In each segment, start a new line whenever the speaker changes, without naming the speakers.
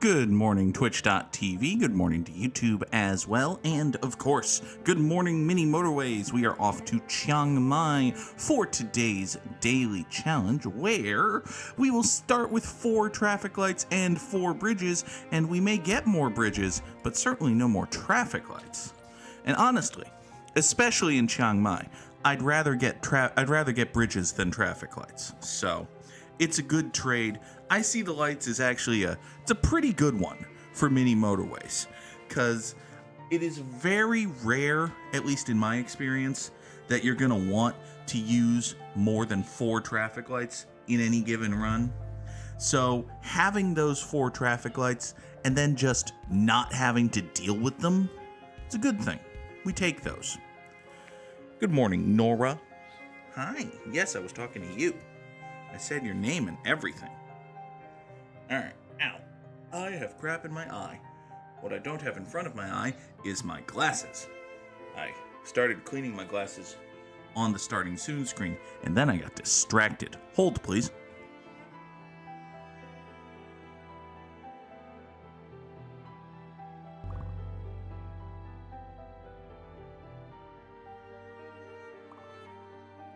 Good morning, Twitch.tv. Good morning to YouTube as well. And of course, good morning, Mini Motorways. We are off to Chiang Mai for today's daily challenge, where we will start with 4 traffic lights and 4 bridges, and we may get more bridges, but certainly no more traffic lights. And honestly, especially in Chiang Mai, I'd rather get bridges than traffic lights. So it's a good trade. I see the lights as actually it's a pretty good one for Mini Motorways, because it is very rare, at least in my experience, that you're going to want to use more than 4 traffic lights in any given run. So having those 4 traffic lights and then just not having to deal with them, it's a good thing. We take those. Good morning, Nora. Hi. Yes, I was talking to you. I said your name and everything. Alright, ow. I have crap in my eye. What I don't have in front of my eye is my glasses. I started cleaning my glasses on the starting soon screen, and then I got distracted. Hold, please.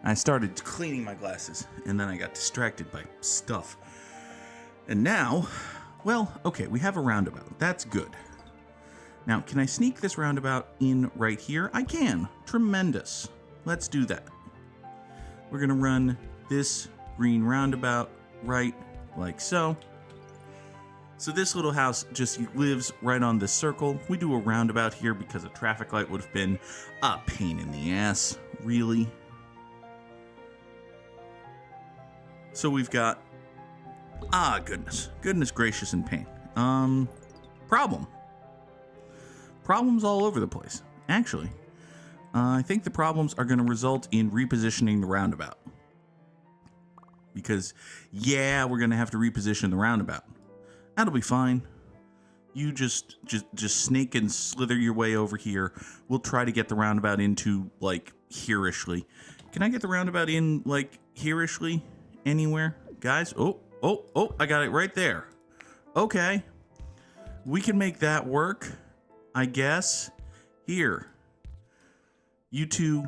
I started cleaning my glasses, and then I got distracted by stuff. And now, well, okay, we have a roundabout. That's good. Now, can I sneak this roundabout in right here? I can. Tremendous. Let's do that. We're going to run this green roundabout right like so. So this little house just lives right on this circle. We do a roundabout here because a traffic light would have been a pain in the ass, really. So we've got, goodness gracious and pain. Problems all over the place. Actually, I think the problems are going to result in repositioning the roundabout. Because, yeah, we're going to have to reposition the roundabout. That'll be fine. You just snake and slither your way over here. We'll try to get the roundabout into, like, here-ishly. Can I get the roundabout in, like, here-ishly? Anywhere? Guys? Oh, I got it right there. Okay. We can make that work, I guess. Here. You two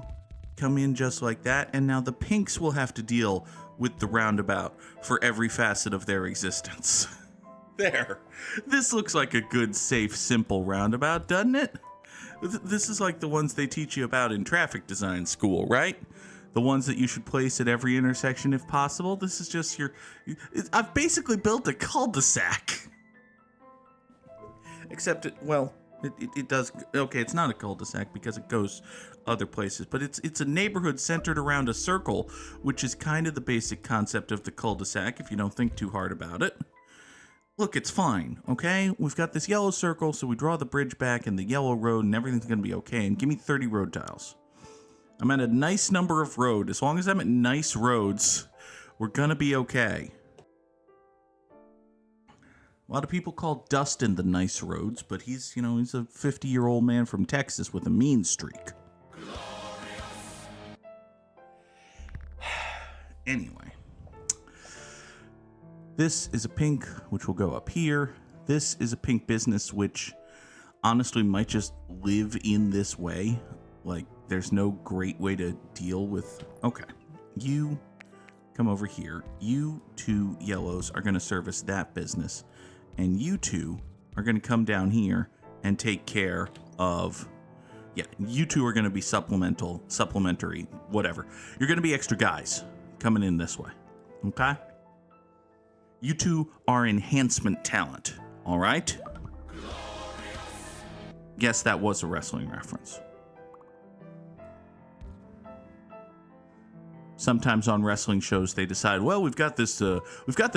come in just like that, and now the pinks will have to deal with the roundabout for every facet of their existence. There. This looks like a good, safe, simple roundabout, doesn't it? This is like the ones they teach you about in traffic design school, right? The ones that you should place at every intersection if possible. This is just I've basically built a cul-de-sac. Except it does, okay, it's not a cul-de-sac because it goes other places, but it's a neighborhood centered around a circle, which is kind of the basic concept of the cul-de-sac if you don't think too hard about it. Look, it's fine, okay? We've got this yellow circle, so we draw the bridge back and the yellow road and everything's gonna be okay, and give me 30 road tiles. I'm at a nice number of road. As long as I'm at nice roads, we're gonna be okay. A lot of people call Dustin the nice roads, but he's a 50-year-old man from Texas with a mean streak. Anyway. This is a pink, which will go up here. This is a pink business, which honestly might just live in this way. Like, there's no great way to deal with... Okay, you come over here. You 2 yellows are going to service that business. And you 2 are going to come down here and take care of... Yeah, you 2 are going to be supplementary, whatever. You're going to be extra guys coming in this way. Okay? You 2 are enhancement talent. All right? Yes, that was a wrestling reference. Sometimes on wrestling shows they decide, well, we've got this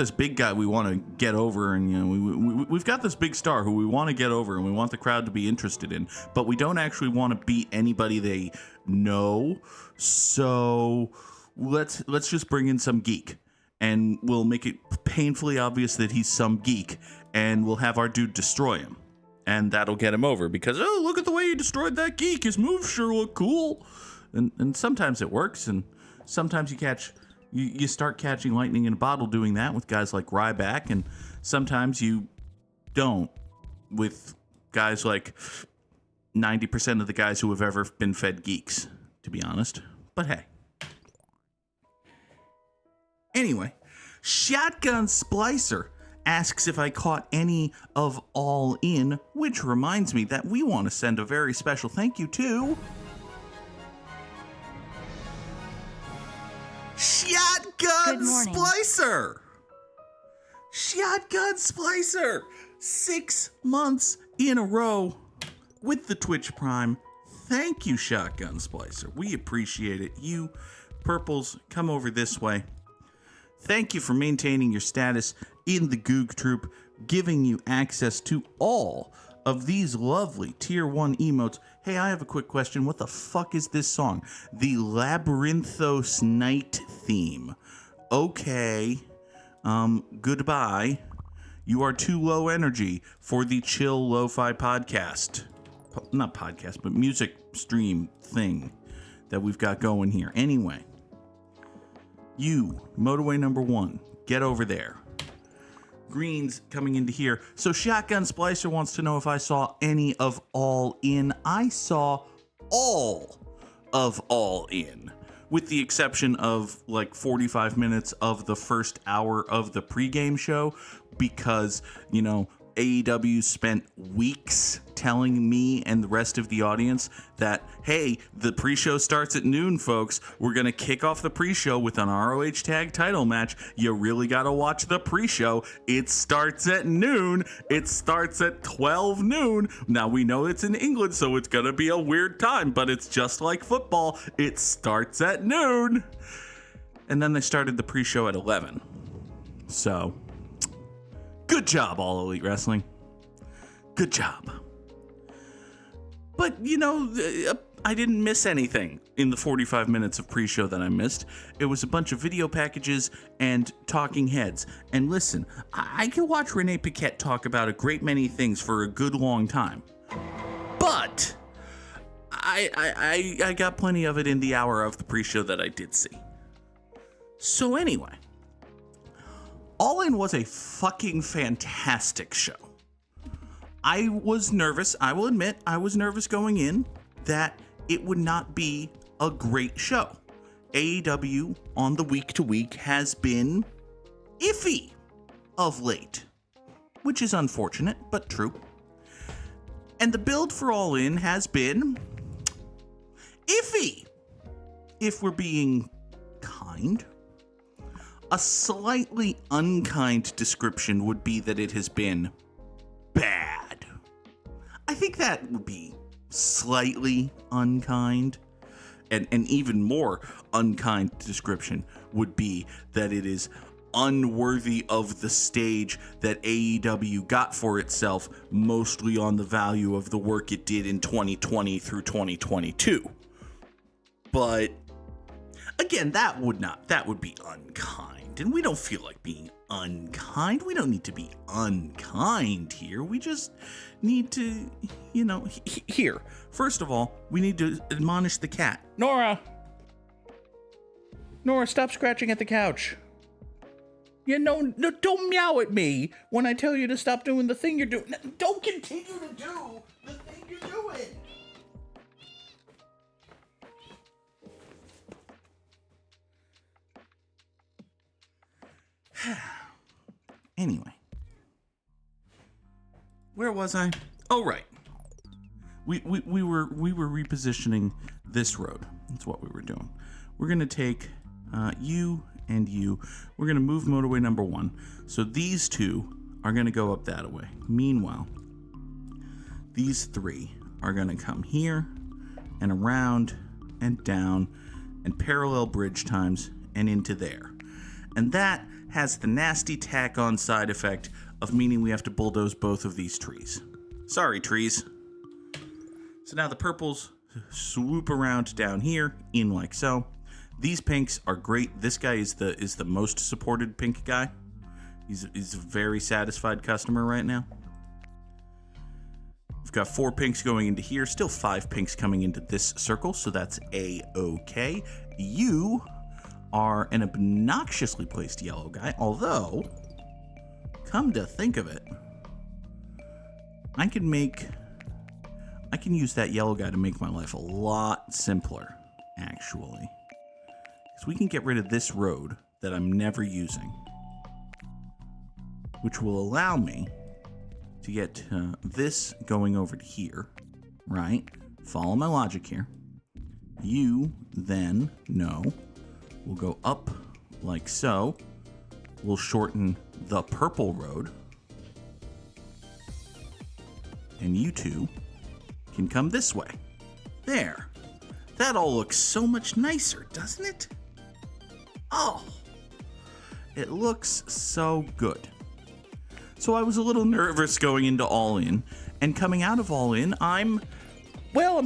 big guy we want to get over, and we've got this big star who we want to get over, and we want the crowd to be interested in, but we don't actually want to beat anybody they know. So let's just bring in some geek, and we'll make it painfully obvious that he's some geek, and we'll have our dude destroy him, and that'll get him over because, oh, look at the way he destroyed that geek. His moves sure look cool, and sometimes it works, and sometimes you start catching lightning in a bottle doing that with guys like Ryback, and sometimes you don't with guys like 90% of the guys who have ever been fed geeks, to be honest. But hey. Anyway, Shotgun Splicer asks if I caught any of All In, which reminds me that we want to send a very special thank you to Shotgun Splicer. Shotgun Splicer, 6 months in a row with the Twitch Prime. Thank you, Shotgun Splicer. We appreciate it. You purples, come over this way. Thank you for maintaining your status in the Goog Troop, giving you access to all of these lovely Tier 1 emotes. Hey, I have a quick question. What the fuck is this song? The Labyrinthos Night theme. Okay. Goodbye. You are too low energy for the chill lo-fi podcast. Not podcast, but music stream thing that we've got going here. Anyway. You, motorway number 1, get over there. Green's coming into here. So Shotgun Splicer wants to know if I saw any of All In. I saw all of All In, with the exception of like 45 minutes of the first hour of the pregame show, because, you know, AEW spent weeks telling me and the rest of the audience that, hey, the pre-show starts at noon, folks. We're going to kick off the pre-show with an ROH tag title match. You really got to watch the pre-show. It starts at noon. It starts at 12 noon. Now, we know it's in England, so it's going to be a weird time, but it's just like football. It starts at noon. And then they started the pre-show at 11. So, good job, All Elite Wrestling. Good job. But, you know, I didn't miss anything in the 45 minutes of pre-show that I missed. It was a bunch of video packages and talking heads. And listen, I can watch Renee Paquette talk about a great many things for a good long time. But I got plenty of it in the hour of the pre-show that I did see. So anyway, All In was a fucking fantastic show. I was nervous, I will admit, I was nervous going in that it would not be a great show. AEW on the week-to-week has been iffy of late, which is unfortunate, but true. And the build for All In has been iffy, if we're being kind. A slightly unkind description would be that it has been bad. I think that would be slightly unkind. And an even more unkind description would be that it is unworthy of the stage that AEW got for itself, mostly on the value of the work it did in 2020 through 2022. But again, that would be unkind. And we don't feel like being unkind. We don't need to be unkind here. We just need to, you know, here. First of all, we need to admonish the cat. Nora, stop scratching at the couch. You know, no, don't meow at me when I tell you to stop doing the thing you're doing. Don't continue to do the thing you're doing. Anyway, where was I? Oh, right. We were repositioning this road. That's what we were doing. We're gonna take you and you. We're gonna move motorway number 1. So these two are gonna go up that way. Meanwhile, these 3 are gonna come here and around and down and parallel bridge times and into there. And that has the nasty tack-on side effect of meaning we have to bulldoze both of these trees. Sorry, trees. So now the purples swoop around down here, in like so. These pinks are great. This guy is the most supported pink guy. He's a very satisfied customer right now. We've got 4 pinks going into here, still 5 pinks coming into this circle, so that's A-okay. You are an obnoxiously placed yellow guy, although, come to think of it, I can use that yellow guy to make my life a lot simpler, actually. Because we can get rid of this road that I'm never using, which will allow me to get this going over to here, right? Follow my logic here. You then, will go up like so. We'll shorten the purple road. And you two can come this way. There. That all looks so much nicer, doesn't it? Oh, it looks so good. So I was a little nervous going into All In, and coming out of All In, I'm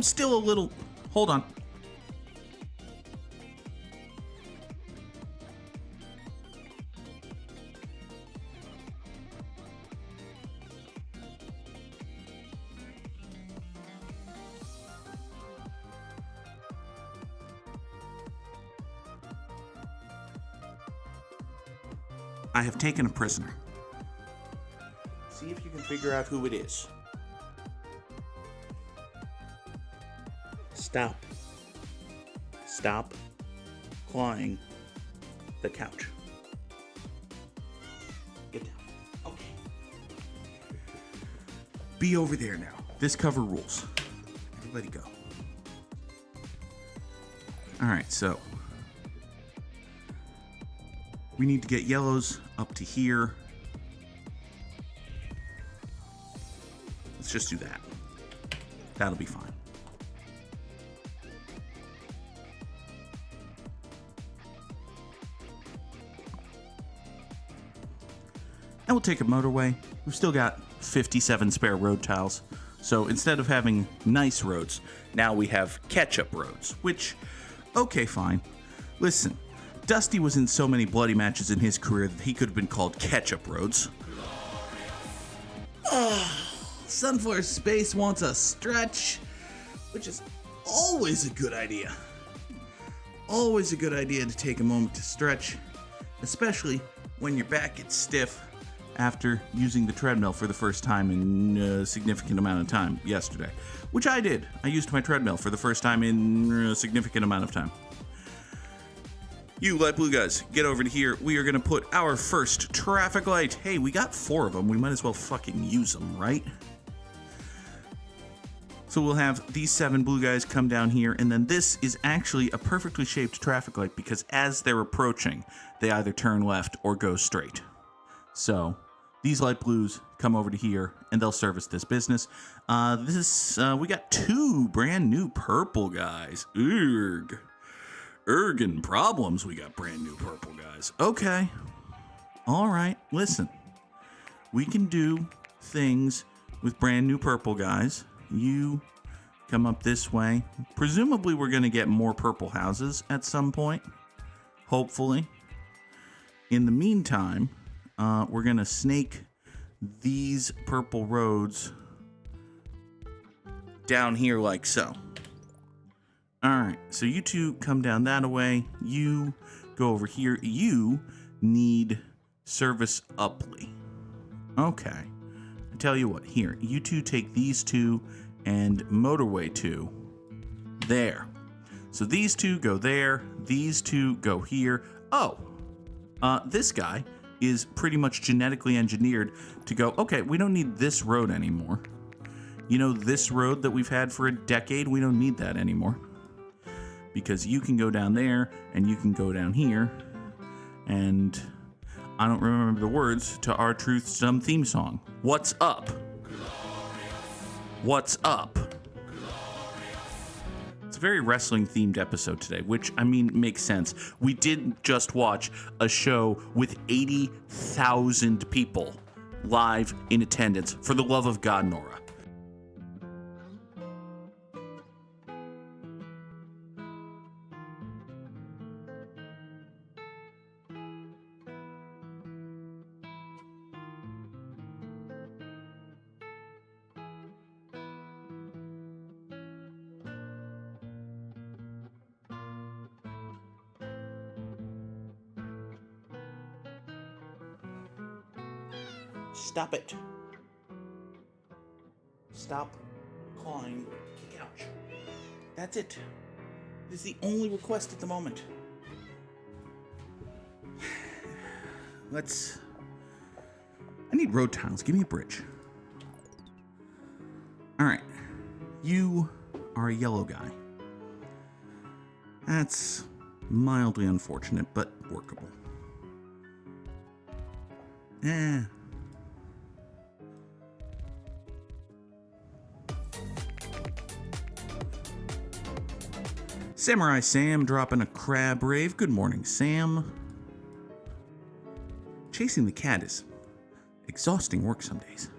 still a little... Hold on. I have taken a prisoner. See if you can figure out who it is. Stop. Stop clawing the couch. Get down. Okay. Be over there now. This cover rules. Everybody go. Alright, so we need to get yellows up to here. Let's just do that. That'll be fine. And we'll take a motorway. We've still got 57 spare road tiles. So instead of having nice roads, now we have ketchup roads, which, okay, fine. Listen, Dusty was in so many bloody matches in his career that he could have been called Ketchup Roads. Sunflower Space wants a stretch, which is always a good idea. Always a good idea to take a moment to stretch, especially when your back gets stiff after using the treadmill for the first time in a significant amount of time yesterday. Which I did. I used my treadmill for the first time in a significant amount of time. You light blue guys, get over to here. We are going to put our first traffic light. Hey, we got 4 of them. We might as well fucking use them, right? So we'll have these 7 blue guys come down here, and then this is actually a perfectly shaped traffic light because as they're approaching, they either turn left or go straight. So these light blues come over to here, and they'll service this business. We got 2 brand new purple guys. Ergen problems, we got brand new purple guys. Okay. All right, listen. We can do things with brand new purple guys. You come up this way. Presumably we're going to get more purple houses at some point. Hopefully. In the meantime, we're going to snake these purple roads down here like so. Alright, so you two come down that way. You go over here. You need service uply. Okay. I tell you what, here, you two take these 2 and motorway 2 there. So these 2 go there. These 2 go here. Oh, this guy is pretty much genetically engineered to go, okay, we don't need this road anymore. You know, this road that we've had for a decade, we don't need that anymore. Because you can go down there, and you can go down here, and I don't remember the words to our Truth Some theme song. What's up? What's up? It's a very wrestling-themed episode today, which, I mean, makes sense. We did just watch a show with 80,000 people live in attendance. For the love of God, Nora. Stop it. stop clawing the couch. That's it. This is the only request at the moment. I need road tiles. Give me a bridge. Alright. You are a yellow guy. That's mildly unfortunate, but workable. Samurai Sam dropping a crab rave. Good morning, Sam. Chasing the cat is exhausting work some days.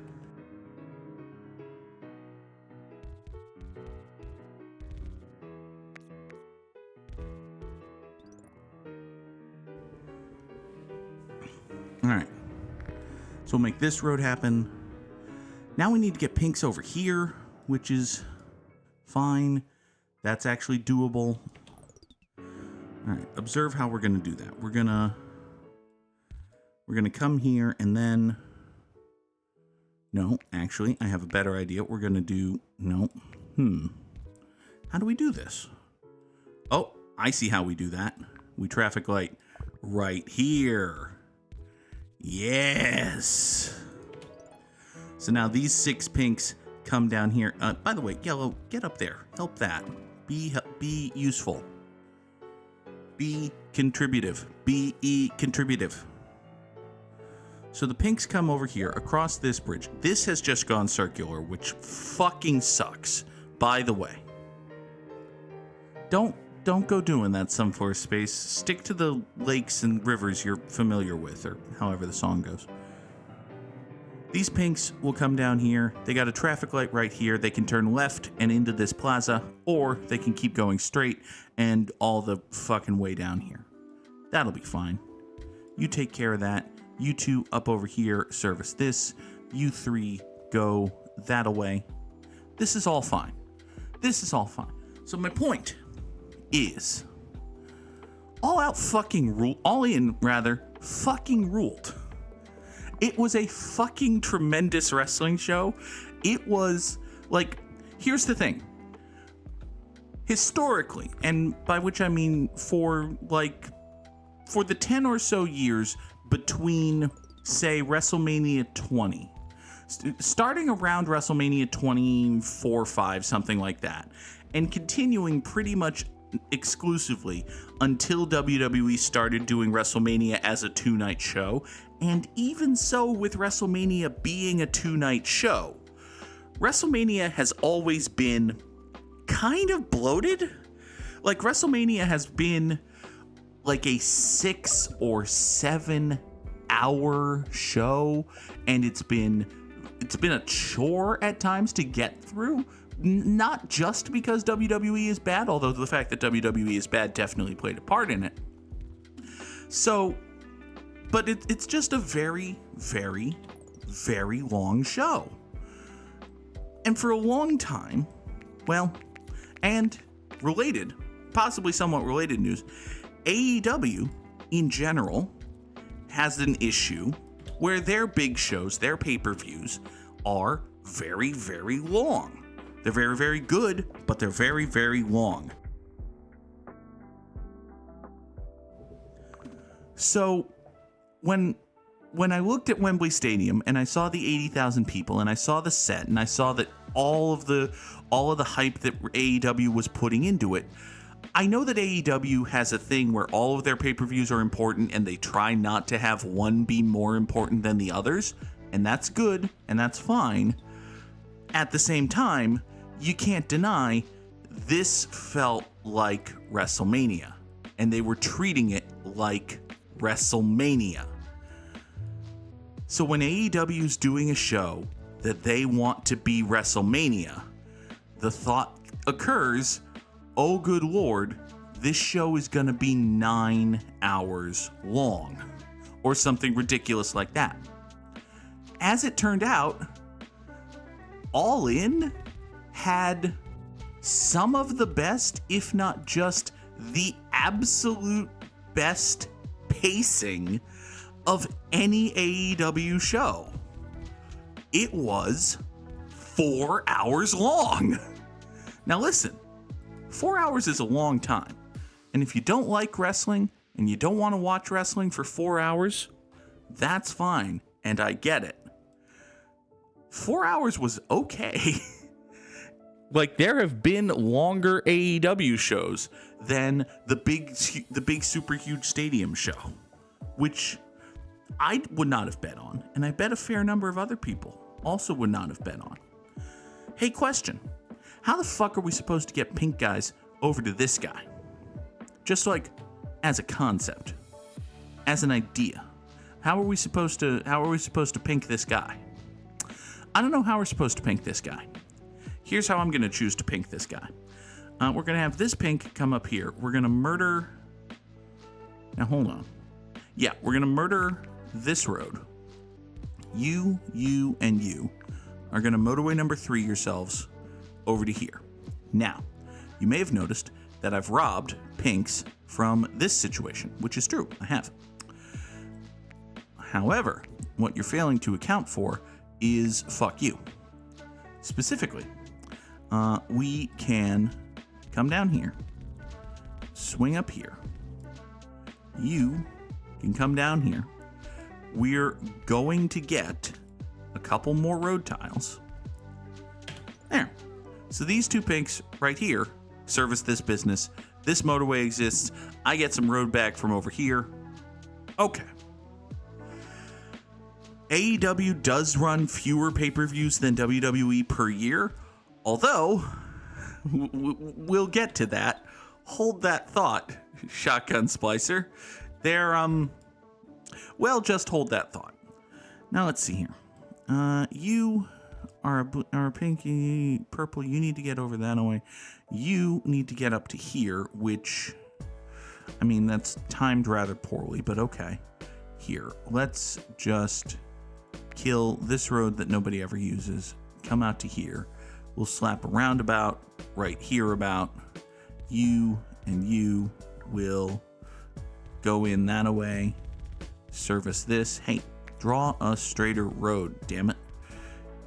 Alright. So we'll make this road happen. Now we need to get pinks over here, which is fine. That's actually doable. Alright, observe how we're gonna do that. We're gonna come here and then... No, actually, I have a better idea. We're gonna do... No. How do we do this? Oh, I see how we do that. We traffic light right here. Yes! So now these 6 pinks come down here. By the way, yellow, get up there. Help that. Be useful. Be contributive. Be contributive. So the pinks come over here across this bridge. This has just gone circular, which fucking sucks, by the way. Don't go doing that Sunflower Space. Stick to the lakes and rivers you're familiar with, or however the song goes. These pinks will come down here. They got a traffic light right here. They can turn left and into this plaza, or they can keep going straight and all the fucking way down here. That'll be fine. You take care of that. You 2 up over here service this. You 3 go that away. This is all fine. This is all fine. So my point is, All in fucking ruled. It was a fucking tremendous wrestling show. It was, like, here's the thing. Historically, and by which I mean for the 10 or so years between, say, WrestleMania 20, starting around WrestleMania 24, 5, something like that, and continuing pretty much exclusively until WWE started doing WrestleMania as a 2-night show, and even so with WrestleMania being a 2-night show, WrestleMania has always been kind of bloated. Like, WrestleMania has been like a 6 or 7 hour show, and it's been a chore at times to get through. Not just because WWE is bad, although the fact that WWE is bad definitely played a part in it. So, but it's just a very, very, very long show. And for a long time, well, and related, possibly somewhat related news, AEW in general has an issue where their big shows, their pay-per-views, are very, very long. They're very, very good, but they're very, very long. So when I looked at Wembley Stadium and I saw the 80,000 people and I saw the set and I saw that all of the hype that AEW was putting into it, I know that AEW has a thing where all of their pay-per-views are important and they try not to have one be more important than the others, and that's good and that's fine. At the same time, you can't deny this felt like WrestleMania, and they were treating it like WrestleMania. So when AEW's doing a show that they want to be WrestleMania, the thought occurs, oh good lord, this show is gonna be 9 hours long, or something ridiculous like that. As it turned out, All In had some of the best, if not just the absolute best pacing of any AEW show. It was 4 hours long. Now listen, 4 hours is a long time. And if you don't like wrestling and you don't want to watch wrestling for 4 hours, that's fine. And I get it. 4 hours was okay. Like, there have been longer AEW shows than the big super huge stadium show, which I would not have bet on. And I bet a fair number of other people also would not have bet on. Hey, question. How the fuck are we supposed to get pink guys over to this guy? Just like as a concept, as an idea. How are we supposed to pink this guy? I don't know how we're supposed to pink this guy. Here's how I'm going to choose to pink this guy. We're going to have this pink come up here. We're going to murder... Now, hold on. Yeah, we're going to murder this road. You, and you are going to motorway number 3 yourselves over to here. Now, you may have noticed that I've robbed pinks from this situation, which is true. I have. However, what you're failing to account for is fuck you. Specifically, we can come down here, swing up here. You can come down here. We're going to get a couple more road tiles. There. So these 2 pinks right here service this business. This motorway exists. I get some road back from over here. Okay. AEW does run fewer pay-per-views than WWE per year, although we'll get to that. Hold that thought, Shotgun Splicer. Well, just hold that thought. Now let's see here. You are a pinky purple. You need to get over that way. You need to get up to here, which, I mean, that's timed rather poorly, but okay. Here, let's just kill this road that nobody ever uses. Come out to here. We'll slap a roundabout right here about. You and you will go in that way. Service this. Hey, draw a straighter road, damn it.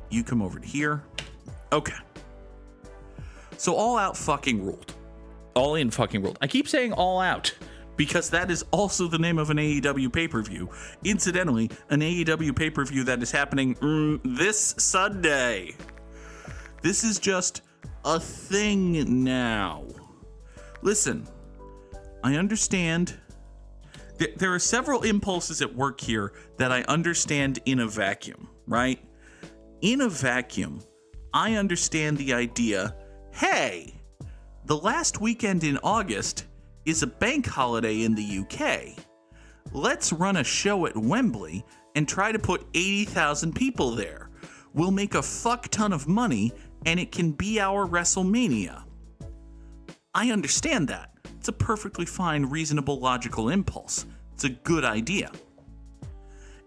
You come over to here. Okay. So All Out fucking ruled. All In fucking ruled. I keep saying All Out because that is also the name of an AEW pay-per-view. Incidentally, an AEW pay-per-view that is happening this Sunday. This is just a thing now. Listen, I understand. There are several impulses at work here that I understand in a vacuum, right? In a vacuum, I understand the idea, hey, the last weekend in August is a bank holiday in the UK. Let's run a show at Wembley and try to put 80,000 people there. We'll make a fuck ton of money and it can be our WrestleMania. I understand that. It's a perfectly fine, reasonable, logical impulse. It's a good idea.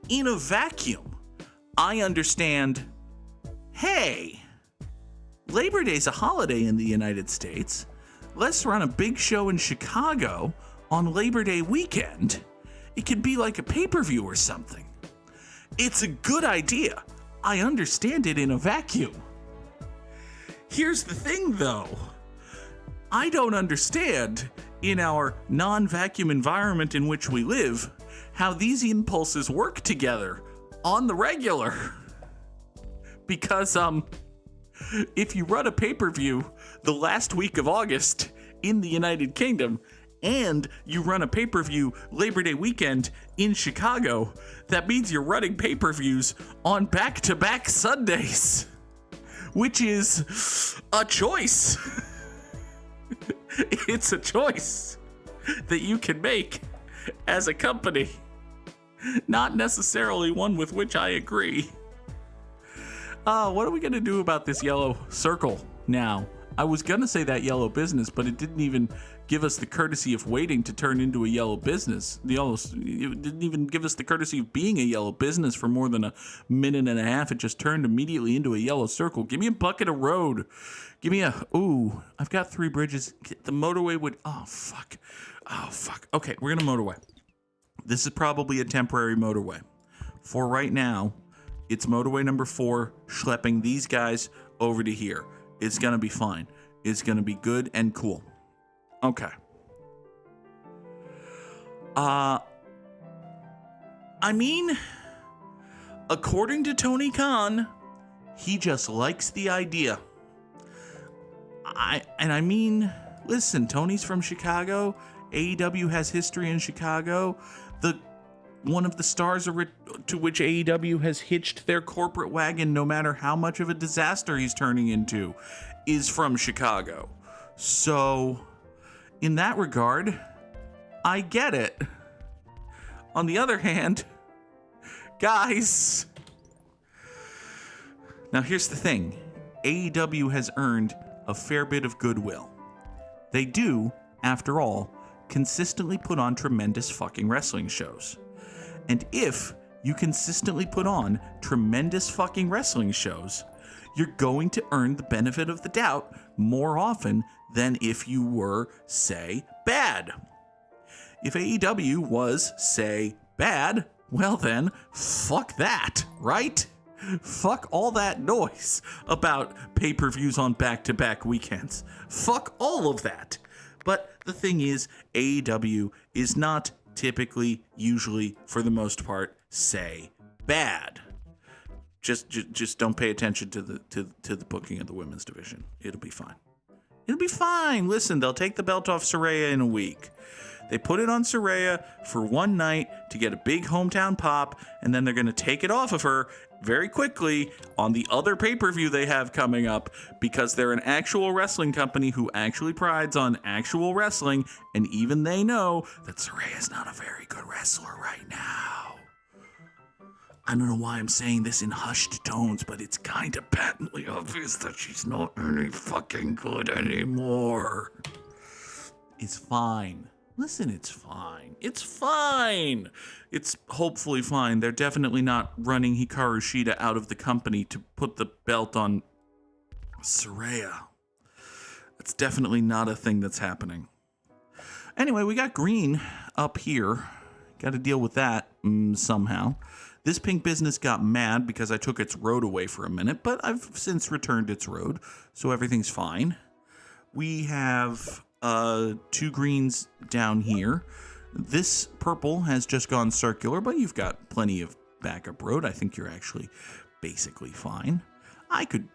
In a vacuum, I understand, hey, Labor Day's a holiday in the United States. Let's run a big show in Chicago on Labor Day weekend. It could be like a pay-per-view or something. It's a good idea. I understand it in a vacuum. Here's the thing, though. I don't understand, in our non-vacuum environment in which we live, how these impulses work together on the regular. Because, if you run a pay-per-view the last week of August in the United Kingdom, and you run a pay-per-view Labor Day weekend in Chicago, that means you're running pay-per-views on back-to-back Sundays, which is a choice. It's a choice that you can make as a company, not necessarily one with which I agree. What are we going to do about this yellow circle now? I was going to say that yellow business, but it didn't even give us the courtesy of waiting to turn into a yellow business. It didn't even give us the courtesy of being a yellow business for more than a minute and a half. It just turned immediately into a yellow circle. Give me a bucket of road. Give me I've got 3 bridges. The motorway would, oh, fuck. Okay, we're going to motorway. This is probably a temporary motorway. For right now, it's motorway number 4, schlepping these guys over to here. It's going to be fine. It's going to be good and cool. Okay. I mean, according to Tony Khan, he just likes the idea. I mean, listen, Tony's from Chicago. AEW has history in Chicago. One of the stars to which AEW has hitched their corporate wagon, no matter how much of a disaster he's turning into, is from Chicago. So, in that regard, I get it. On the other hand, guys, now here's the thing. AEW has earned a fair bit of goodwill. They do, after all, consistently put on tremendous fucking wrestling shows. And if you consistently put on tremendous fucking wrestling shows, you're going to earn the benefit of the doubt more often than if you were, say, bad. If AEW was, say, bad, well then, fuck that, right? Fuck all that noise about pay-per-views on back-to-back weekends. Fuck all of that. But the thing is, AEW is not typically, usually, for the most part, say bad. Just don't pay attention to the booking of the women's division. It'll be fine. It'll be fine. Listen, they'll take the belt off Saraya in a week. They put it on Saraya for one night to get a big hometown pop, and then they're going to take it off of her very quickly on the other pay-per-view they have coming up, because they're an actual wrestling company who actually prides on actual wrestling, and even they know that Saraya's not a very good wrestler right now. I don't know why I'm saying this in hushed tones, but it's kind of patently obvious that she's not any fucking good anymore. It's fine. Listen, it's fine. It's fine. It's hopefully fine. They're definitely not running Hikaru Shida out of the company to put the belt on Saraya. That's definitely not a thing that's happening. Anyway, we got green up here. Got to deal with that somehow. This pink business got mad because I took its road away for a minute, but I've since returned its road, so everything's fine. We have 2 greens down here. This purple has just gone circular, but you've got plenty of backup road. I think you're actually basically fine. I could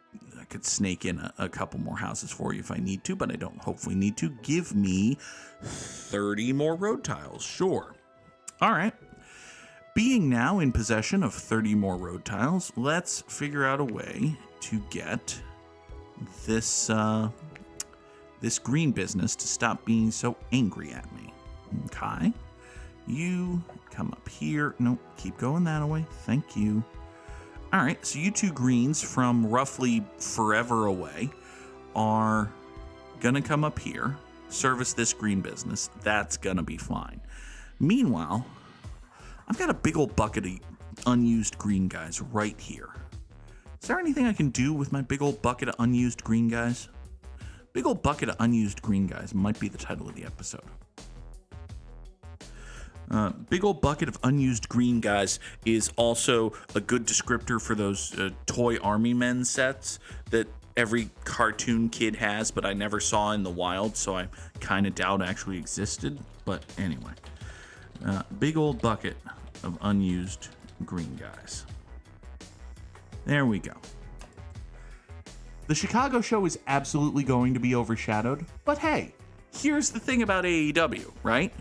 snake in a couple more houses for you if I need to, but I don't hopefully need to. Give me 30 more road tiles. Sure. All right. Being now in possession of 30 more road tiles, let's figure out a way to get this this green business to stop being so angry at me. Okay. You come up here. Nope, keep going that way. Thank you. All right, so you 2 greens from roughly forever away are going to come up here, service this green business. That's going to be fine. Meanwhile, I've got a big old bucket of unused green guys right here. Is there anything I can do with my big old bucket of unused green guys? Big old bucket of unused green guys might be the title of the episode. Big old bucket of unused green guys is also a good descriptor for those toy army men sets that every cartoon kid has, but I never saw in the wild, so I kind of doubt actually existed. But anyway, big old bucket of unused green guys. There we go. The Chicago show is absolutely going to be overshadowed, but hey, here's the thing about AEW, right?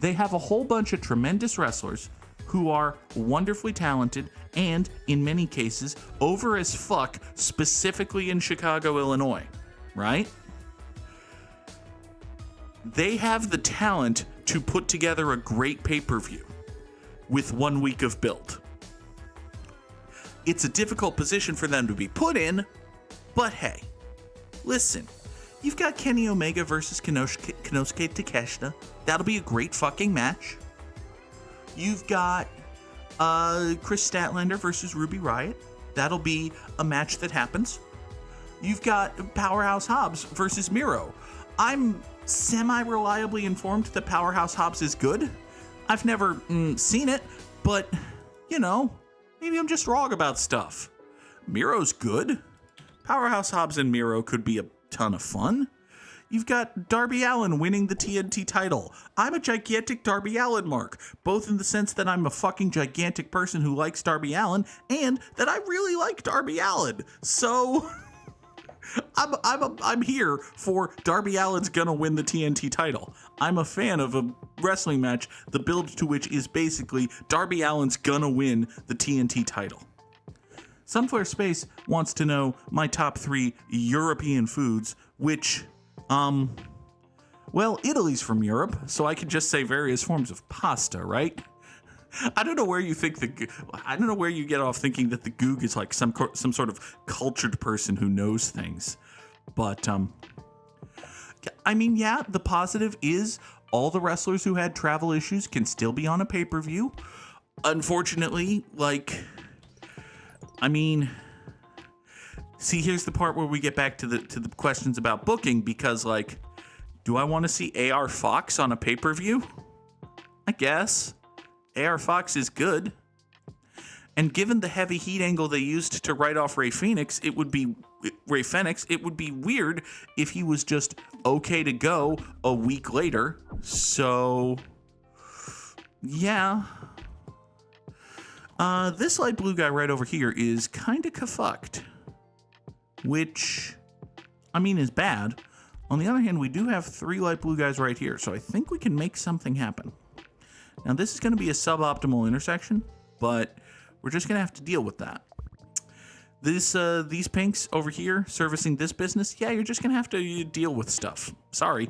They have a whole bunch of tremendous wrestlers who are wonderfully talented and, in many cases, over as fuck, specifically in Chicago, Illinois, right? They have the talent to put together a great pay-per-view with 1 week of build. It's a difficult position for them to be put in, but hey, listen, you've got Kenny Omega versus Konosuke Takeshita. That'll be a great fucking match. You've got Chris Statlander versus Ruby Riott. That'll be a match that happens. You've got Powerhouse Hobbs versus Miro. I'm semi-reliably informed that Powerhouse Hobbs is good. I've never seen it, but, you know, maybe I'm just wrong about stuff. Miro's good. Powerhouse Hobbs and Miro could be a ton of fun. You've got Darby Allin winning the TNT title. I'm a gigantic Darby Allin mark, both in the sense that I'm a fucking gigantic person who likes Darby Allin, and that I really like Darby Allin. So I'm here for Darby Allin's gonna win the TNT title. I'm a fan of a wrestling match, the build to which is basically Darby Allin's gonna win the TNT title. Sunflare Space wants to know my top 3 European foods, which, well, Italy's from Europe, so I could just say various forms of pasta, right? I don't know where you get off thinking that the Goog is like some sort of cultured person who knows things. But, I mean, yeah, the positive is all the wrestlers who had travel issues can still be on a pay-per-view. Unfortunately, see, here's the part where we get back to the questions about booking, because, do I want to see AR Fox on a pay-per-view? I guess. AR Fox is good. And given the heavy heat angle they used to write off Rey Fenix, it would be weird if he was just okay to go a week later. So, yeah. This light blue guy right over here is kind of kafucked, which, is bad. On the other hand, we do have 3 light blue guys right here, so I think we can make something happen. Now, this is going to be a suboptimal intersection, but we're just going to have to deal with that. These pinks over here servicing this business, yeah, you're just going to have to deal with stuff. Sorry.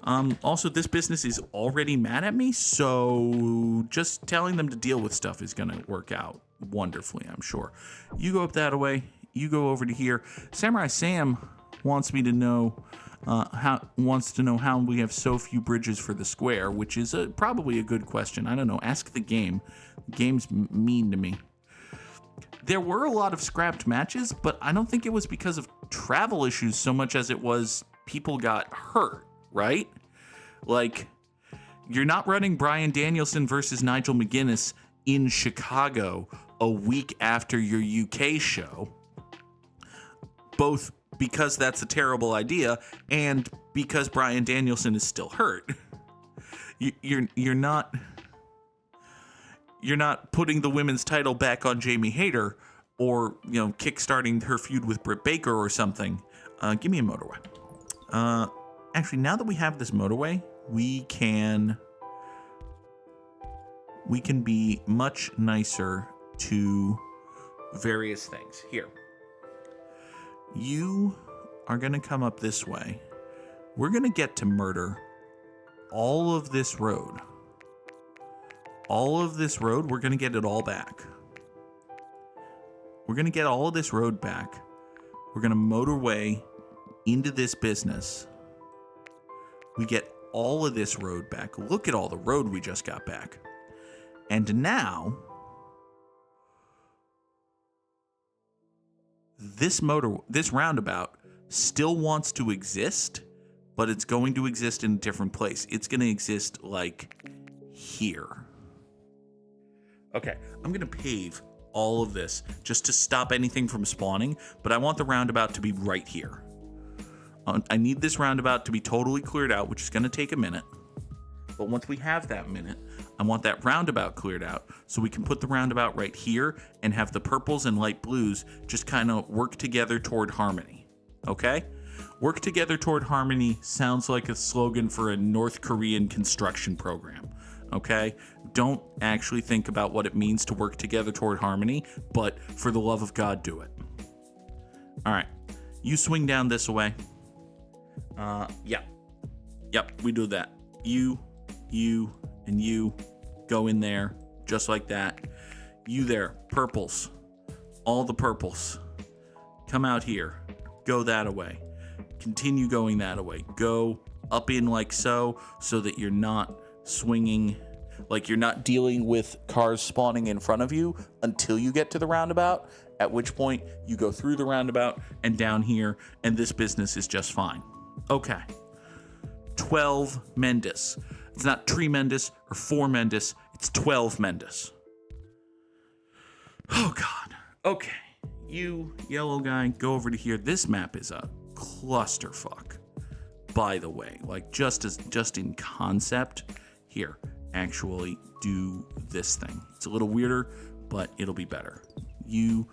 Also, this business is already mad at me, so just telling them to deal with stuff is going to work out wonderfully, I'm sure. You go up that way. You go over to here. Samurai Sam wants me to know how we have so few bridges for the square, which is probably a good question. I don't know. Ask the game. The game's mean to me. There were a lot of scrapped matches, but I don't think it was because of travel issues so much as it was people got hurt, right? You're not running Bryan Danielson versus Nigel McGuinness in Chicago a week after your UK show, both because that's a terrible idea and because Bryan Danielson is still hurt. You're not putting the women's title back on Jamie Hayter or, kickstarting her feud with Britt Baker or something. Give me a motorway. Actually, now that we have this motorway, we can be much nicer to various things. Here. You are going to come up this way. We're going to get to murder all of this road. All of this road, we're going to get it all back. We're going to get all of this road back. We're going to motorway into this business. We get all of this road back. Look at all the road we just got back. And now, this roundabout still wants to exist, but it's going to exist in a different place. It's going to exist here. Okay, I'm going to pave all of this just to stop anything from spawning, but I want the roundabout to be right here. I need this roundabout to be totally cleared out, which is going to take a minute. But once we have that minute, I want that roundabout cleared out so we can put the roundabout right here and have the purples and light blues just kind of work together toward harmony. Okay? Work together toward harmony sounds like a slogan for a North Korean construction program. Okay? Don't actually think about what it means to work together toward harmony, but for the love of God, do it. All right. You swing down this way. Yep, we do that. You, and you go in there just like that. You there, purples. All the purples. Come out here. Go that way. Continue going that way. Go up in like so that you're not swinging, you're not dealing with cars spawning in front of you until you get to the roundabout, at which point you go through the roundabout and down here, and this business is just fine. Okay. 12 Mendes. It's not tremendous or 4 Mendes. It's 12 Mendes. Oh, God. Okay. You, yellow guy, go over to here. This map is a clusterfuck, by the way. Like, just in concept. Here, actually do this thing. It's a little weirder, but it'll be better. You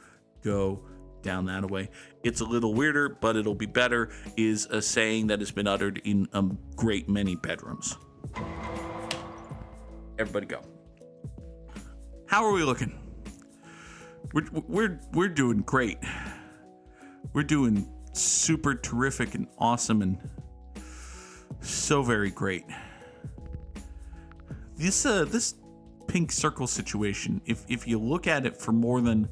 go down that way. It's a little weirder, but it'll be better is a saying that has been uttered in a great many bedrooms. Everybody go. How are we looking? We're doing great. We're doing super terrific and awesome and so very great. This pink circle situation, if you look at it for more than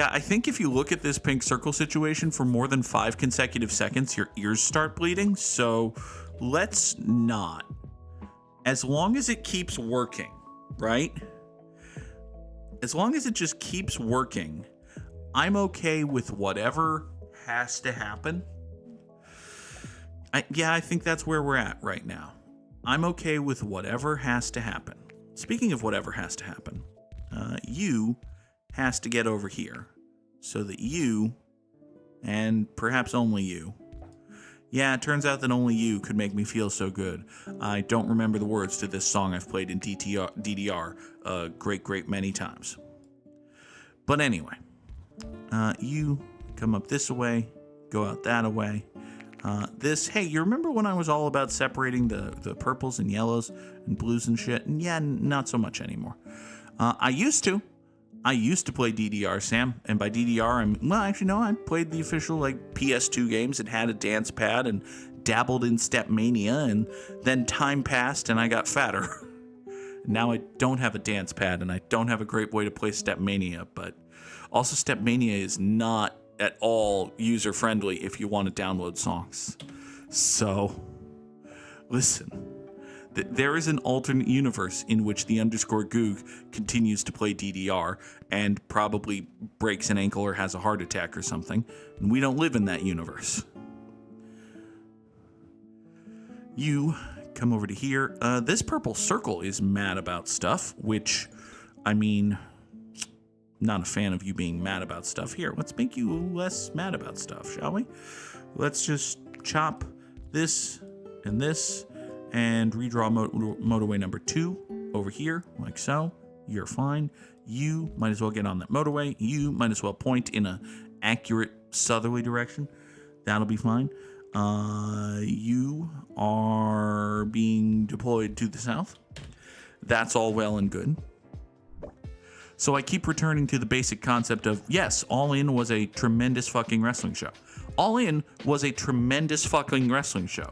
I think if you look at this pink circle situation for more than 5 consecutive seconds, your ears start bleeding. So let's not. As long as it keeps working, right? As long as it just keeps working, I'm okay with whatever has to happen. I think that's where we're at right now. I'm okay with whatever has to happen. Speaking of whatever has to happen, you has to get over here so that you, and perhaps only you, it turns out that only you could make me feel so good. I don't remember the words to this song I've played in DDR a great many times. But anyway, you come up this way, go out that way. Hey, you remember when I was all about separating the purples and yellows and blues and shit? And not so much anymore. I used to play DDR, Sam, and by DDR, I played the official PS2 games and had a dance pad and dabbled in Step Mania, and then time passed and I got fatter. Now I don't have a dance pad and I don't have a great way to play Step Mania, but also Step Mania is not at all user-friendly if you want to download songs. So, listen. There is an alternate universe in which the _Goog continues to play DDR and probably breaks an ankle or has a heart attack or something. And we don't live in that universe. You come over to here. This purple circle is mad about stuff, which, not a fan of you being mad about stuff. Here, let's make you less mad about stuff, shall we? Let's just chop this and this and redraw motorway number 2 over here, like so. You're fine. You might as well get on that motorway. You might as well point in a accurate southerly direction. That'll be fine. You are being deployed to the south. That's all well and good. So I keep returning to the basic concept of, yes, All In was a tremendous fucking wrestling show. All In was a tremendous fucking wrestling show.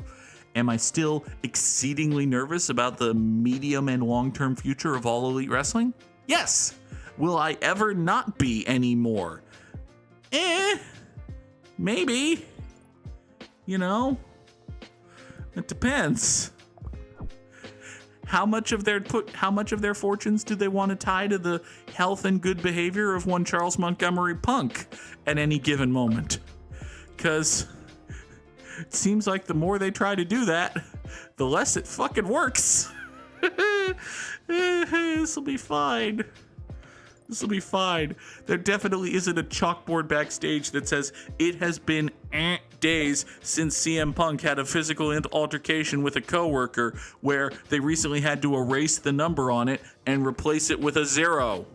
Am I still exceedingly nervous about the medium and long-term future of All Elite Wrestling? Yes. Will I ever not be anymore? Maybe. It depends. How much of their fortunes do they want to tie to the health and good behavior of one Charles Montgomery Punk at any given moment? Because it seems like the more they try to do that, the less it fucking works. This'll be fine. This will be fine. There definitely isn't a chalkboard backstage that says it has been days since CM Punk had a physical altercation with a coworker where they recently had to erase the number on it and replace it with a 0.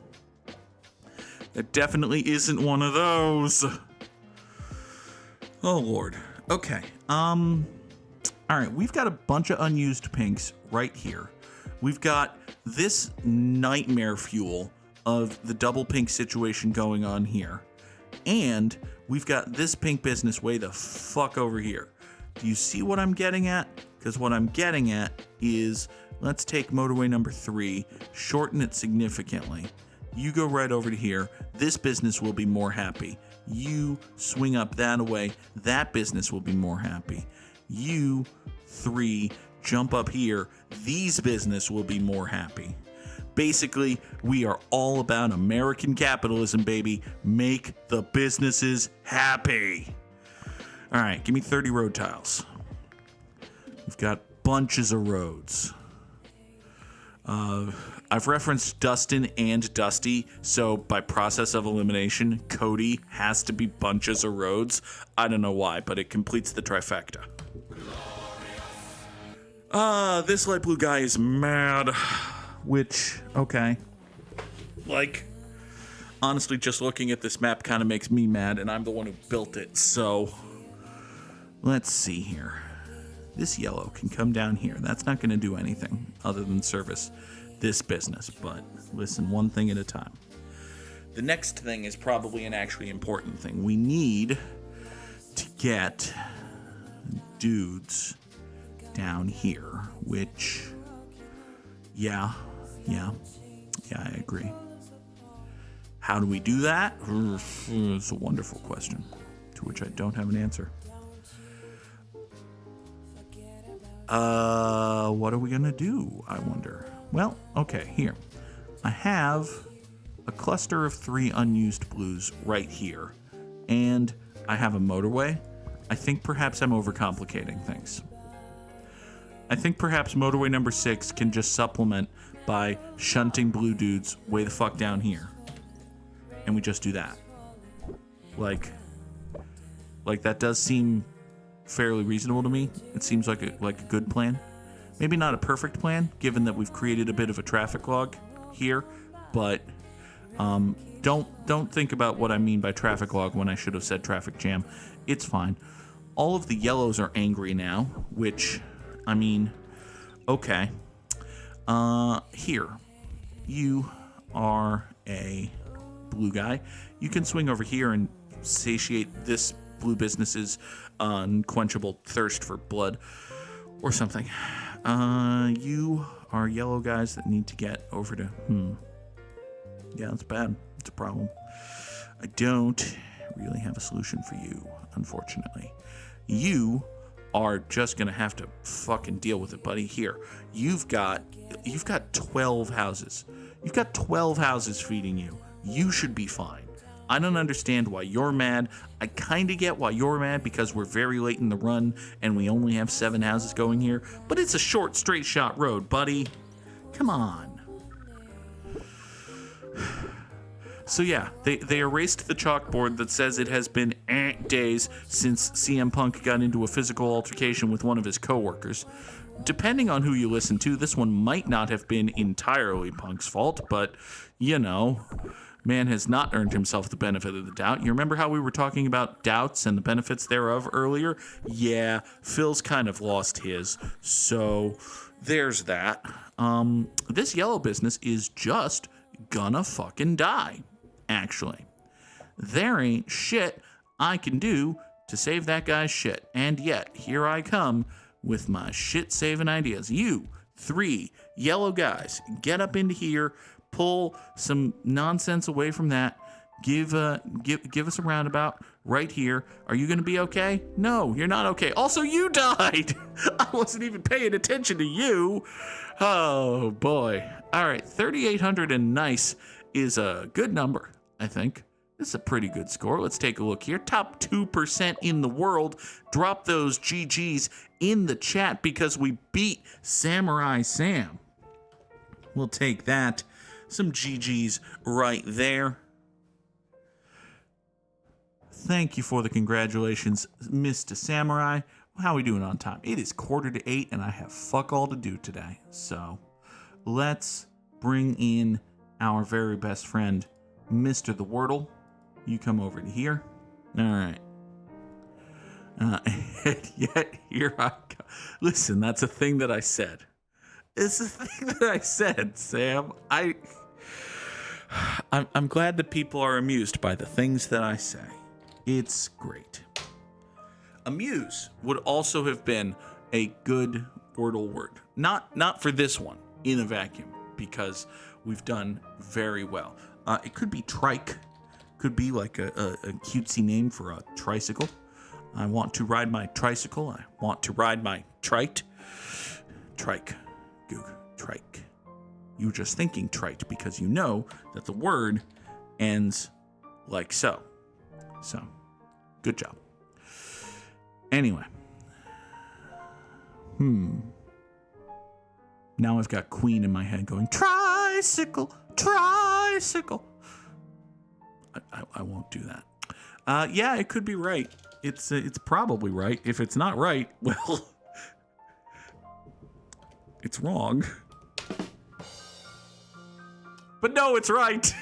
There definitely isn't one of those. Oh, Lord. Okay. All right, we've got a bunch of unused pinks right here. We've got this nightmare fuel of the double pink situation going on here. And we've got this pink business way the fuck over here. Do you see what I'm getting at? Because what I'm getting at is, let's take motorway number 3, shorten it significantly. You go right over to here. This business will be more happy. You swing up that way. That business will be more happy. You 3 jump up here. These business will be more happy. Basically, we are all about American capitalism, baby. Make the businesses happy. All right, give me 30 road tiles. We've got bunches of roads. I've referenced Dustin and Dusty, so by process of elimination, Cody has to be bunches of roads. I don't know why, but it completes the trifecta. This light blue guy is mad, which, okay. Like, honestly, just looking at this map kind of makes me mad, and I'm the one who built it, so let's see here. This yellow can come down here. That's not going to do anything other than service this business, but listen, one thing at a time. The next thing is probably an actually important thing. We need to get dudes down here, which, yeah, I agree. How do we do that? It's a wonderful question, to which I don't have an answer. What are we gonna do, I wonder? Well, okay, here. I have a cluster of 3 unused blues right here, and I have a motorway. I think perhaps I'm overcomplicating things. I think perhaps motorway number 6 can just supplement by shunting blue dudes way the fuck down here. And we just do that. Like that does seem fairly reasonable to me. It seems like a good plan. Maybe not a perfect plan, given that we've created a bit of a traffic log here, but don't think about what I mean by traffic log when I should have said traffic jam. It's fine. All of the yellows are angry now, which, I mean, okay. Here, you are a blue guy. You can swing over here and satiate this blue business's unquenchable thirst for blood or something. You are yellow guys that need to get over to yeah, that's bad. It's a problem. I don't really have a solution for you, unfortunately. You are just gonna have to fucking deal with it, buddy. Here, you've got 12 houses. You've got 12 houses feeding you. You should be fine. I don't understand why you're mad. I kind of get why you're mad because we're very late in the run and we only have 7 houses going here. But it's a short, straight shot road, buddy. Come on. So yeah, they erased the chalkboard that says it has been days since CM Punk got into a physical altercation with one of his coworkers. Depending on who you listen to, this one might not have been entirely Punk's fault, but, you know, man has not earned himself the benefit of the doubt. You remember how we were talking about doubts and the benefits thereof earlier? Yeah, Phil's kind of lost his, so there's that. This yellow business is just gonna fucking die, actually. There ain't shit I can do to save that guy's shit, and yet, here I come with my shit-saving ideas. You 3 yellow guys, get up into here, pull some nonsense away from that, give us a roundabout right here. Are you going to be okay? No, you're not okay. Also, you died. I wasn't even paying attention to you. Oh, boy. All right, 3,800 and nice is a good number, I think. This is a pretty good score. Let's take a look here. Top 2% in the world. Drop those GGs in the chat because we beat Samurai Sam. We'll take that. Some GGs right there. Thank you for the congratulations, Mr. Samurai. How are we doing on time? It is 7:45 and I have fuck all to do today. So let's bring in our very best friend, Mr. the Wordle. You come over to here. All right. And yet here I go. Listen, that's a thing that I said. It's a thing that I said, Sam. I'm glad that people are amused by the things that I say. It's great. Amuse would also have been a good Wordle word. Not for this one, in a vacuum, because we've done very well. It could be trike. Could be like a cutesy name for a tricycle. I want to ride my tricycle. I want to ride my trite. Trike. Goog. Trike. You were just thinking trite because you know that the word ends like so. So, good job. Anyway. Now I've got Queen in my head going, tricycle, tricycle. I won't do that. Yeah, it could be right. It's probably right. If it's not right, well, it's wrong. But no, it's right.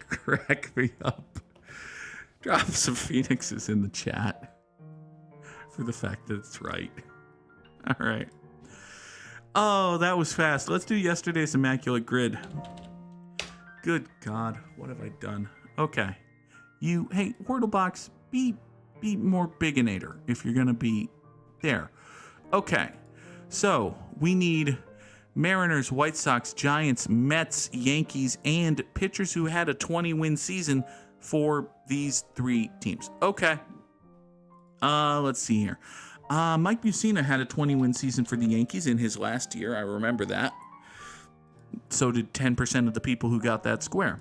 Crack me up. Drop some phoenixes in the chat for the fact that it's right. All right. Oh, that was fast. Let's do yesterday's Immaculate Grid. Good God, what have I done? Okay. Hey, Wordlebox, be more biginator if you're going to be there. Okay. So, we need Mariners, White Sox, Giants, Mets, Yankees, and pitchers who had a 20-win season for these 3 teams. Okay. Let's see here. Mike Mussina had a 20-win season for the Yankees in his last year. I remember that. So did 10% of the people who got that square.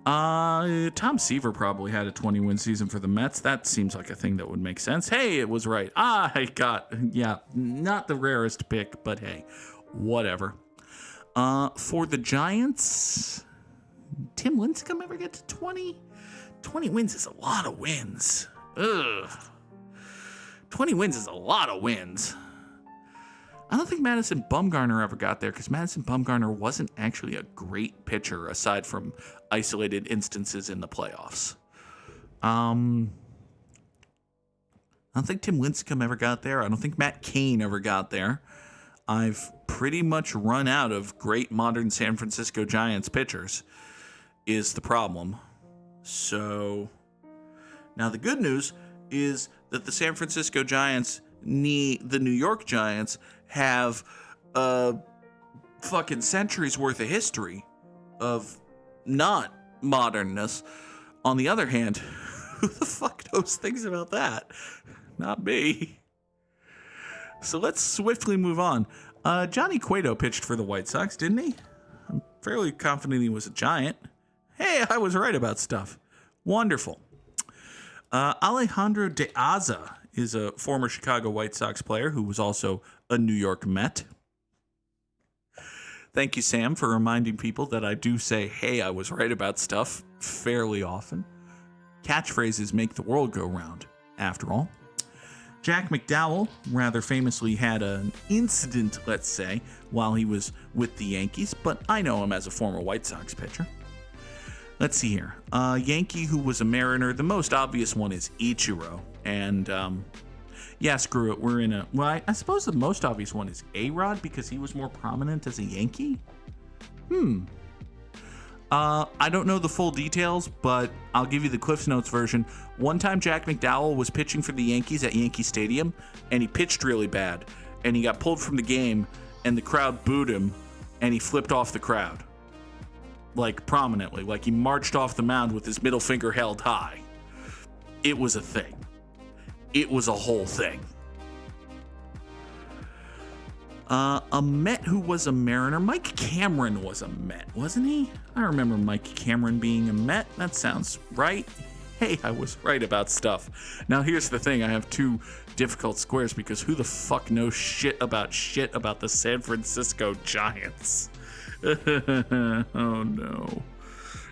Tom Seaver probably had a 20-win season for the Mets. That seems like a thing that would make sense. Hey, it was right. Yeah, not the rarest pick, but hey, whatever. For the Giants, Tim Lincecum ever get to 20? 20 wins is a lot of wins. Ugh. 20 wins is a lot of wins. I don't think Madison Bumgarner ever got there because Madison Bumgarner wasn't actually a great pitcher aside from isolated instances in the playoffs. I don't think Tim Lincecum ever got there. I don't think Matt Cain ever got there. I've pretty much run out of great modern San Francisco Giants pitchers is the problem. So now the good news is that the San Francisco Giants, the New York Giants, have a fucking centuries worth of history of not modernness. On the other hand, who the fuck knows things about that? Not me. So let's swiftly move on. Johnny Cueto pitched for the White Sox, didn't he? I'm fairly confident he was a Giant. Hey, I was right about stuff. Wonderful. Alejandro De Aza is a former Chicago White Sox player who was also a New York Met. Thank you, Sam, for reminding people that I do say, hey, I was right about stuff fairly often. Catchphrases make the world go round, after all. Jack McDowell rather famously had an incident, let's say, while he was with the Yankees, but I know him as a former White Sox pitcher. Let's see here. Yankee who was a Mariner. The most obvious one is Ichiro. And, yeah, screw it. We're in a... Well, I suppose the most obvious one is A-Rod because he was more prominent as a Yankee? I don't know the full details, but I'll give you the Cliff's Notes version. One time Jack McDowell was pitching for the Yankees at Yankee Stadium, and he pitched really bad. And he got pulled from the game, and the crowd booed him, and he flipped off the crowd. Like, prominently. Like, he marched off the mound with his middle finger held high. It was a thing. It was a whole thing. A Met who was a Mariner. Mike Cameron was a Met, wasn't he? I remember Mike Cameron being a Met. That sounds right. Hey, I was right about stuff. Now, here's the thing. I have 2 difficult squares because who the fuck knows shit about the San Francisco Giants? Oh, no.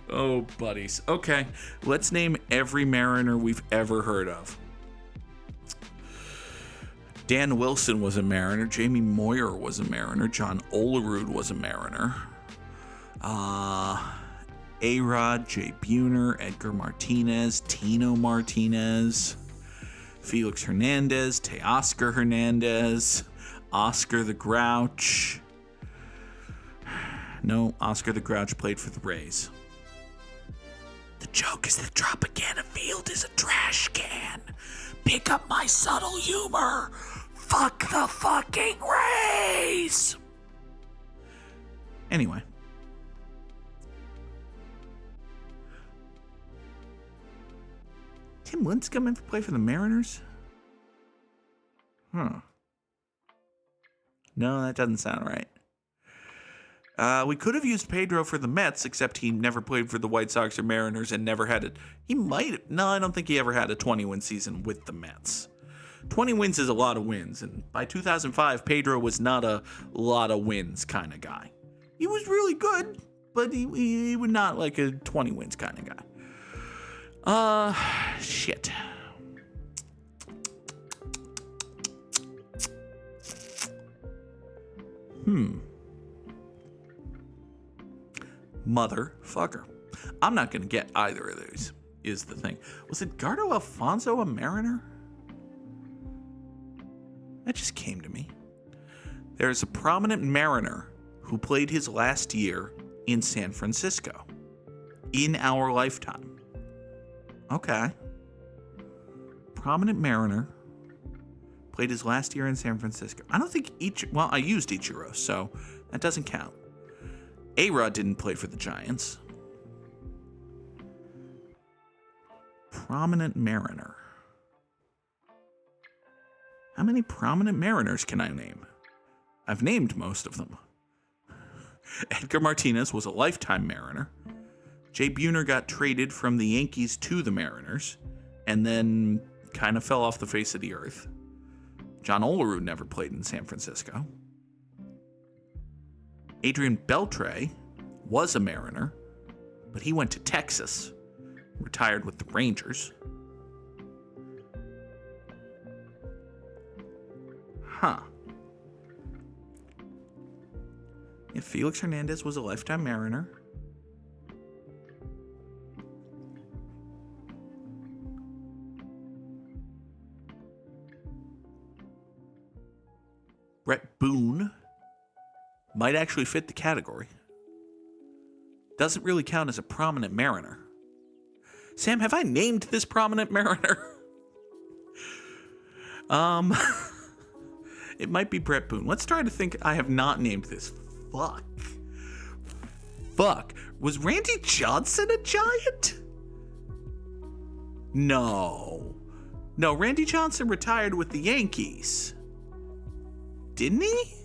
Oh, buddies. Okay, let's name every Mariner we've ever heard of. Dan Wilson was a Mariner. Jamie Moyer was a Mariner. John Olerud was a Mariner. A-Rod, Jay Buhner, Edgar Martinez, Tino Martinez, Felix Hernandez, Teoscar Hernandez, Oscar the Grouch. No, Oscar the Grouch played for the Rays. The joke is that Tropicana Field is a trash can. Pick up my subtle humor. Fuck the fucking Rays. Anyway. Tim Lincecum ever play for the Mariners? No, that doesn't sound right. We could have used Pedro for the Mets, except he never played for the White Sox or Mariners and never had it. He might have. No, I don't think he ever had a 20-win season with the Mets. 20 wins is a lot of wins, and by 2005, Pedro was not a lot of wins kind of guy. He was really good, but he was not like a 20 wins kind of guy. Shit. Motherfucker. I'm not going to get either of these, is the thing. Was Edgardo Alfonso a Mariner? That just came to me. There's a prominent Mariner who played his last year in San Francisco in our lifetime. Okay. Prominent Mariner played his last year in San Francisco. I don't think I used Ichiro, so that doesn't count. A-Rod didn't play for the Giants. Prominent Mariner. How many prominent Mariners can I name? I've named most of them. Edgar Martinez was a lifetime Mariner. Jay Buhner got traded from the Yankees to the Mariners and then kind of fell off the face of the earth. John Olerud never played in San Francisco. Adrian Beltre was a Mariner, but he went to Texas, retired with the Rangers. Yeah, Felix Hernandez was a lifetime Mariner. Brett Boone might actually fit the category. Doesn't really count as a prominent Mariner. Sam, have I named this prominent Mariner? It might be Brett Boone. Let's try to think. I have not named this. Fuck. Was Randy Johnson a Giant? No, Randy Johnson retired with the Yankees. Didn't he?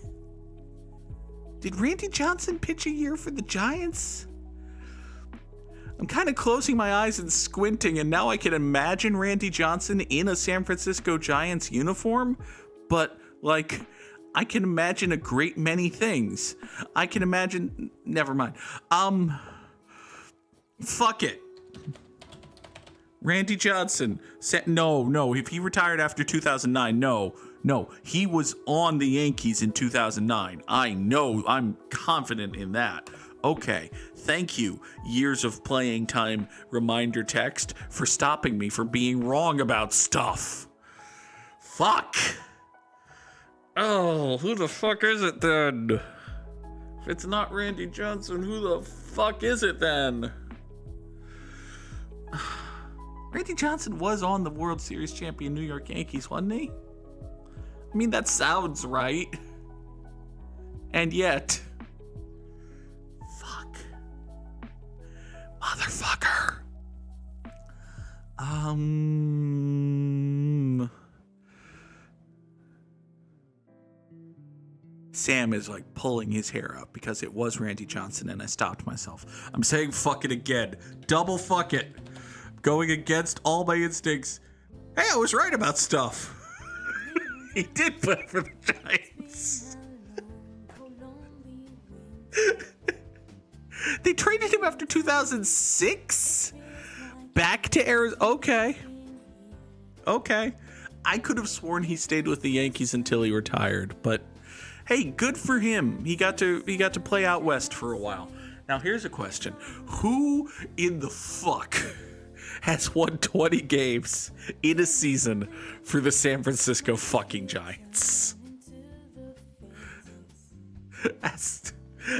Did Randy Johnson pitch a year for the Giants? I'm kind of closing my eyes and squinting, and now I can imagine Randy Johnson in a San Francisco Giants uniform, but, like, I can imagine a great many things. I can imagine... Never mind. Fuck it. Randy Johnson. No. If he retired after 2009, no. He was on the Yankees in 2009. I know. I'm confident in that. Okay. Thank you, years of playing time reminder text, for stopping me from being wrong about stuff. Fuck. Oh, who the fuck is it then? If it's not Randy Johnson, who the fuck is it then? Randy Johnson was on the World Series champion New York Yankees, wasn't he? I mean, that sounds right. And yet... Fuck. Motherfucker. Sam is like pulling his hair up because it was Randy Johnson and I stopped myself. I'm saying fuck it again. Double fuck it. Going against all my instincts. Hey, I was right about stuff. He did play for the Giants. They traded him after 2006? Back to Arizona. Okay. I could have sworn he stayed with the Yankees until he retired, but hey, good for him. He got to play out west for a while. Now here's a question. Who in the fuck has won 20 games in a season for the San Francisco fucking Giants?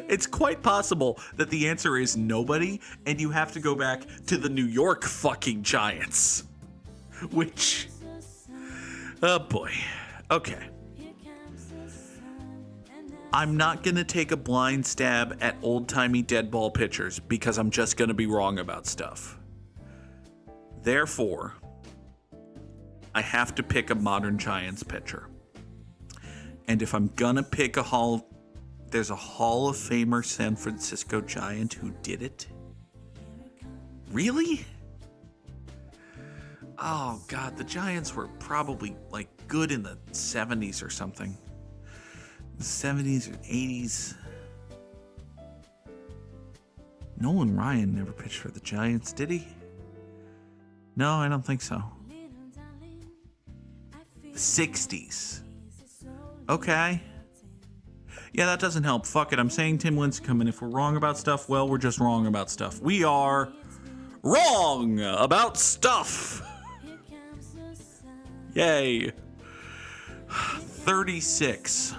It's quite possible that the answer is nobody, and you have to go back to the New York fucking Giants. Which, oh boy. Okay. I'm not going to take a blind stab at old-timey dead ball pitchers because I'm just going to be wrong about stuff. Therefore, I have to pick a modern Giants pitcher. And if I'm going to pick there's a Hall of Famer San Francisco Giant who did it. Really? Oh, God, the Giants were probably, like, good in the 70s or something. The 70s or 80s. Nolan Ryan never pitched for the Giants, did he? No, I don't think so. The 60s. Okay. Yeah, that doesn't help. Fuck it. I'm saying Tim Lincecum, and if we're wrong about stuff, well, we're just wrong about stuff. We are wrong about stuff. Yay. 36.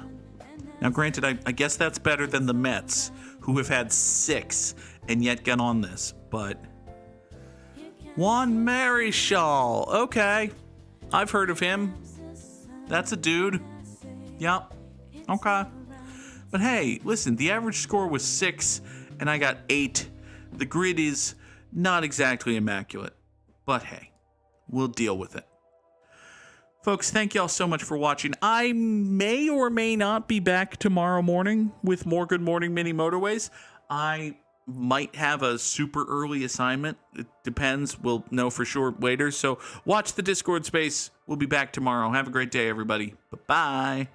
Now, granted, I guess that's better than the Mets, who have had 6 and yet get on this, but Juan Marichal. Okay. I've heard of him. That's a dude. Yep. Okay. But hey, listen, the average score was 6 and I got 8. The grid is not exactly immaculate, but hey, we'll deal with it. Folks, thank y'all so much for watching. I may or may not be back tomorrow morning with more Good Morning Mini Motorways. I might have a super early assignment. It depends. We'll know for sure later. So watch the Discord space. We'll be back tomorrow. Have a great day, everybody. Bye-bye.